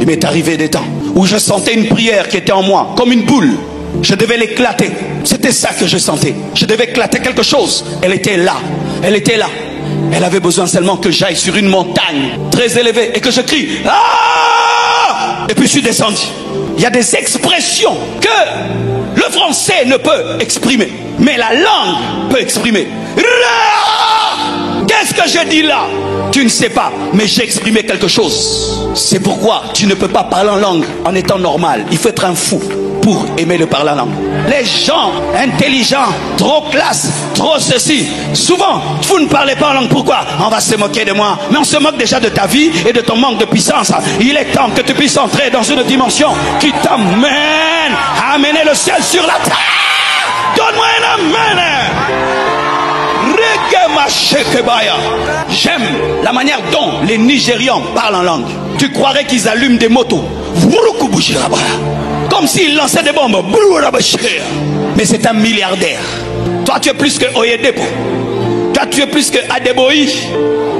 Il m'est arrivé des temps où je sentais une prière qui était en moi, comme une boule. Je devais l'éclater. C'était ça que je sentais. Je devais éclater quelque chose. Elle était là. Elle était là. Elle avait besoin seulement que j'aille sur une montagne très élevée et que je crie. Ah! Et puis je suis descendu. Il y a des expressions que le français ne peut exprimer, mais la langue peut exprimer. Qu'est-ce que je dis là? Tu ne sais pas, mais j'ai exprimé quelque chose. C'est pourquoi tu ne peux pas parler en langue en étant normal. Il faut être un fou pour aimer le parler en langue. Les gens intelligents, trop classe, trop ceci. Souvent, vous ne parlez pas en langue. Pourquoi? On va se moquer de moi. Mais on se moque déjà de ta vie et de ton manque de puissance. Il est temps que tu puisses entrer dans une dimension qui t'amène à amener le ciel sur la terre. Donne-moi un amen. J'aime la manière dont les Nigérians parlent en langue. Tu croirais qu'ils allument des motos comme s'ils lançaient des bombes. Mais c'est un milliardaire. Toi tu es plus que Oyedepo. Toi tu es plus que Adeboyi.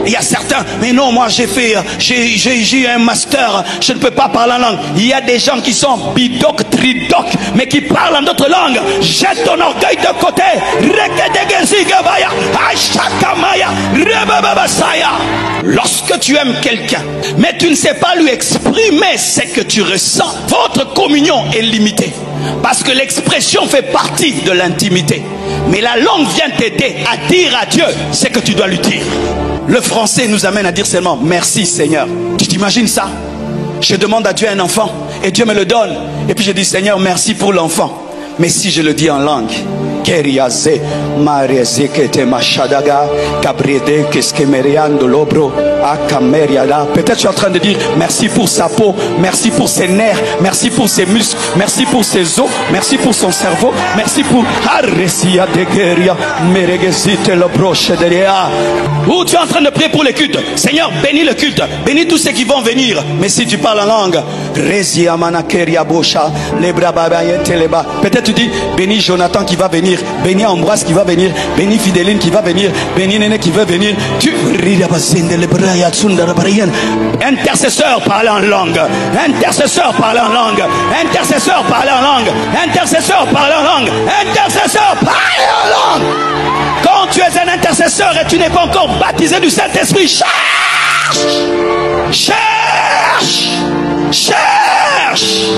Il y a certains, mais non, moi j'ai eu un master, je ne peux pas parler en langue. Il y a des gens qui sont bidoc, tridoc, mais qui parlent en d'autres langues. Jette ton orgueil de côté. Lorsque tu aimes quelqu'un, mais tu ne sais pas lui exprimer ce que tu ressens, votre communion est limitée. Parce que l'expression fait partie de l'intimité. Mais la langue vient t'aider à dire à Dieu ce que tu dois lui dire. Le français nous amène à dire seulement merci Seigneur. Tu t'imagines ça? Je demande à Dieu un enfant et Dieu me le donne. Et puis je dis Seigneur merci pour l'enfant. Mais si je le dis en langue, peut-être tu es en train de dire merci pour sa peau, merci pour ses nerfs, merci pour ses muscles, merci pour ses os, merci pour son cerveau, merci pour... Ou tu es en train de prier pour le culte. Seigneur, bénis le culte, bénis tous ceux qui vont venir. Mais si tu parles en langue, peut-être tu dis bénis Jonathan qui va venir, bénis Ambroise qui va venir, bénis Fidéline qui va venir, bénis Néné qui veut venir. Intercesseur parle en langue, intercesseur parle en langue, intercesseur parle en langue, intercesseur parle en langue, intercesseur parle en langue. Quand tu es un intercesseur et tu n'es pas encore baptisé du Saint-Esprit, cherche, cherche, cherche.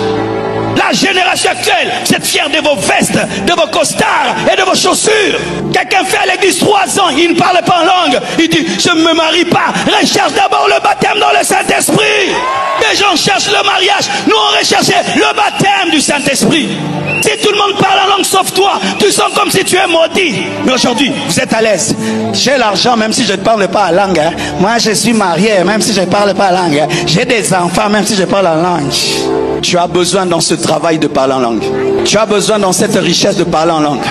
La génération actuelle, vous êtes fiers de vos vestes, de vos costards et de vos chaussures. Quelqu'un fait à l'église 3 ans, il ne parle pas en langue. Il dit, je ne me marie pas. Recherche d'abord le baptême dans le Saint-Esprit. Les gens cherchent le mariage. Nous, on recherchait le baptême du Saint-Esprit. Si tout le monde parle en langue sauf toi, tu sens comme si tu es maudit. Mais aujourd'hui, vous êtes à l'aise. J'ai l'argent même si je ne parle pas en langue. Moi, je suis marié même si je ne parle pas en langue. J'ai des enfants même si je parle en langue. Tu as besoin dans ce travail de parler en langue. Tu as besoin dans cette richesse de parler en langue.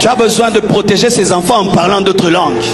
Tu as besoin de protéger ses enfants en parlant d'autres langues.